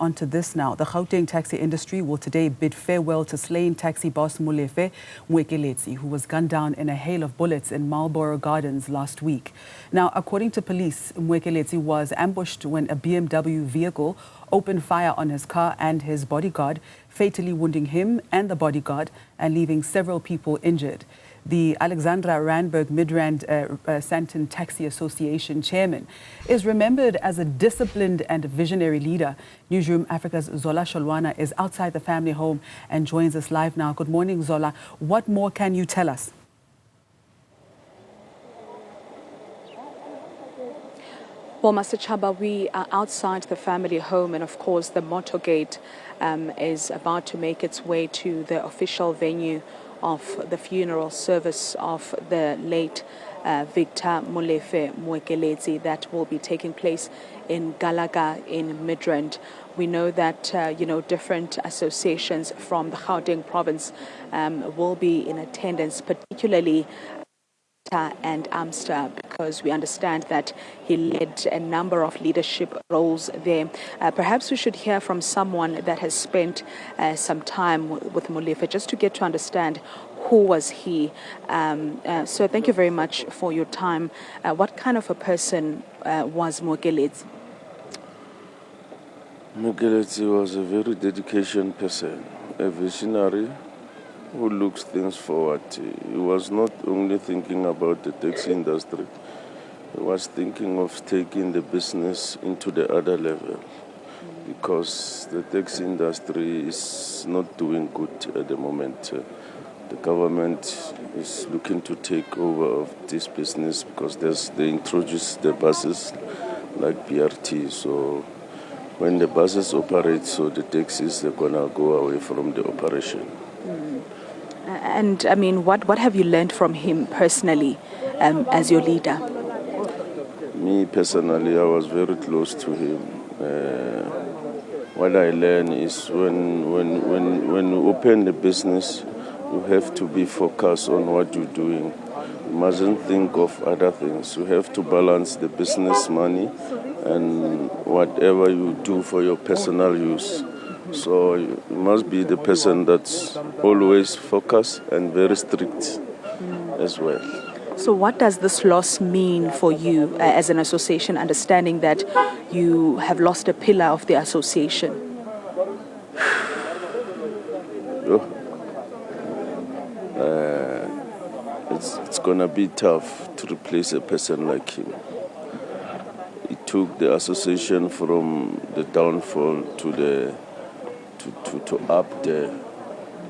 onto this now. The Gauteng taxi industry will today bid farewell to slain taxi boss Molefe Moekeletsi, who was gunned down in a hail of bullets in Marlboro Gardens last week. Now, according to police, Moekeletsi was ambushed when a BMW vehicle opened fire on his car and his bodyguard, fatally wounding him and the bodyguard and leaving several people injured. The Alexandra Randburg Midrand Santon Taxi Association chairman is remembered as a disciplined and visionary leader. Newzroom Africa's Zola Sholwana is outside the family home and joins us live now. Good morning, Zola. What more can you tell us? Well, Master Chaba, we are outside the family home, and of course the motorcade is about to make its way to the official venue of the funeral service of the late Victor Molefe Moekeletsi that will be taking place in Galaga in Midrand. We know that, different associations from the Gauteng province will be in attendance, particularly and Amster, because we understand that he led a number of leadership roles there. Perhaps we should hear from someone that has spent some time with Molefe, just to get to understand who was he. So thank you very much for your time. What kind of a person was Moekeletsi? Moekeletsi was a very dedicated person, a visionary who looks things forward. He was not only thinking about the taxi industry, he was thinking of taking the business into the other level, because the taxi industry is not doing good at the moment. The government is looking to take over of this business because they introduce the buses like BRT. So when the buses operate, so the taxis are gonna go away from the operation. And I mean, what have you learned from him personally as your leader? Me personally, I was very close to him. What I learned is when you open the business, you have to be focused on what you're doing. You mustn't think of other things. You have to balance the business money and whatever you do for your personal use. So you must be the person that's always focused and very strict as well. So what does this loss mean for you as an association, understanding that you have lost a pillar of the association? It's going to be tough to replace a person like him. He took the association from the downfall to up there.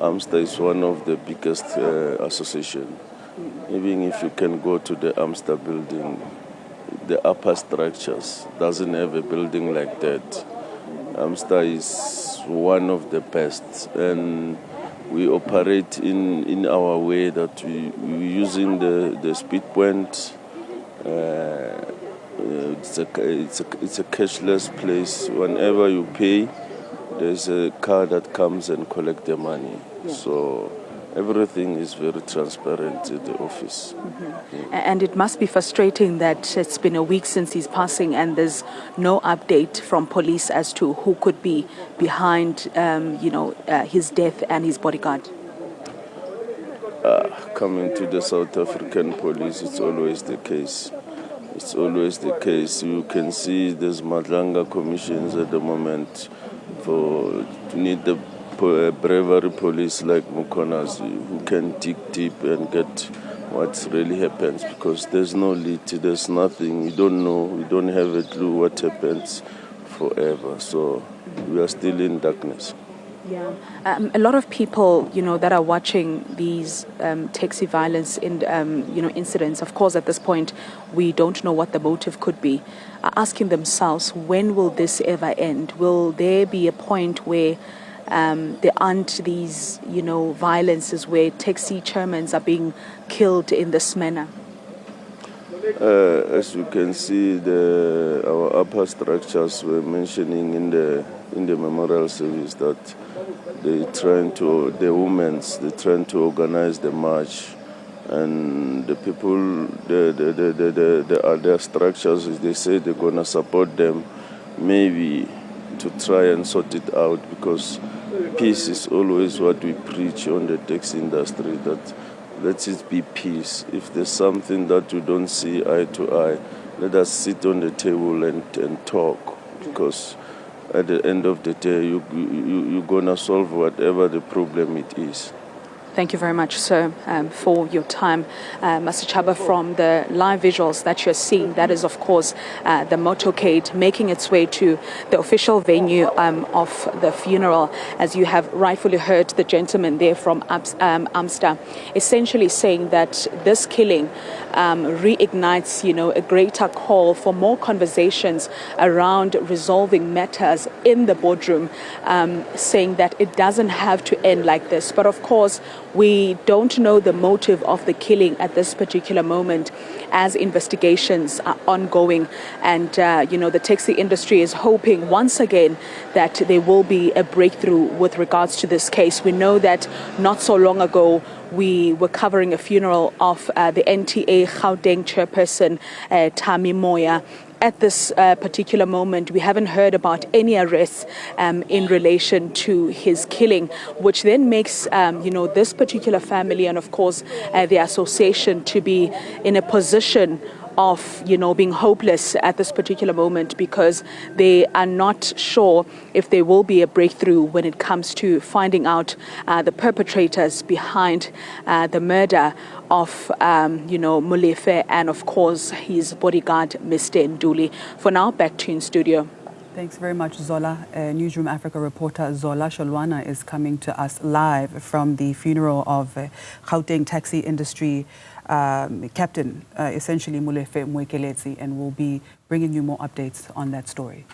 Amster is one of the biggest association. Even if you can go to the Amster building, the upper structures doesn't have a building like that. Amster is one of the best, and we operate in our way that we're using the speed point. It's a cashless place. Whenever you pay, there's a car that comes and collects the money. Yeah. So everything is very transparent at the office. Mm-hmm. And it must be frustrating that it's been a week since his passing and there's no update from police as to who could be behind, his death and his bodyguard. Coming to the South African police, it's always the case. It's always the case. You can see there's Madlanga commissions at the moment to need the bravery police like Mukonas who can dig deep and get what really happens, because there's no lead, there's nothing, we don't know, we don't have a clue what happens forever. So we are still in darkness. Yeah, a lot of people, that are watching these taxi violence incidents. Of course, at this point, we don't know what the motive could be. Are asking themselves, when will this ever end? Will there be a point where there aren't these, violences where taxi chairmen are being killed in this manner? As you can see, our upper structures were mentioning in the memorial service that they're trying to organize the march, and the people, the other structures, they say they're gonna support them. Maybe to try and sort it out, because peace is always what we preach on the taxi industry, that let it be peace. If there's something that we don't see eye to eye, let us sit on the table and talk, because at the end of the day, you're going to solve whatever the problem it is. Thank you very much, sir, for your time. Master Chaba, from the live visuals that you're seeing, that is, of course, the motorcade making its way to the official venue of the funeral, as you have rightfully heard the gentleman there from Amster, essentially saying that this killing reignites, a greater call for more conversations around resolving matters in the boardroom, saying that it doesn't have to end like this. But of course, we don't know the motive of the killing at this particular moment, as investigations are ongoing. And, the taxi industry is hoping once again that there will be a breakthrough with regards to this case. We know that not so long ago, we were covering a funeral of the NTA Gauteng chairperson, Tami Moya. At this particular moment, we haven't heard about any arrests in relation to his killing, which then makes, this particular family and, of course, the association to be in a position of, being hopeless at this particular moment, because they are not sure if there will be a breakthrough when it comes to finding out the perpetrators behind the murder of, Molefe and, of course, his bodyguard, Mr. Nduli. For now, back to you in studio. Thanks very much, Zola. Newzroom Afrika reporter Zola Sholwana is coming to us live from the funeral of Gauteng taxi industry captain, essentially Molefe Moekeletsi, and we'll be bringing you more updates on that story.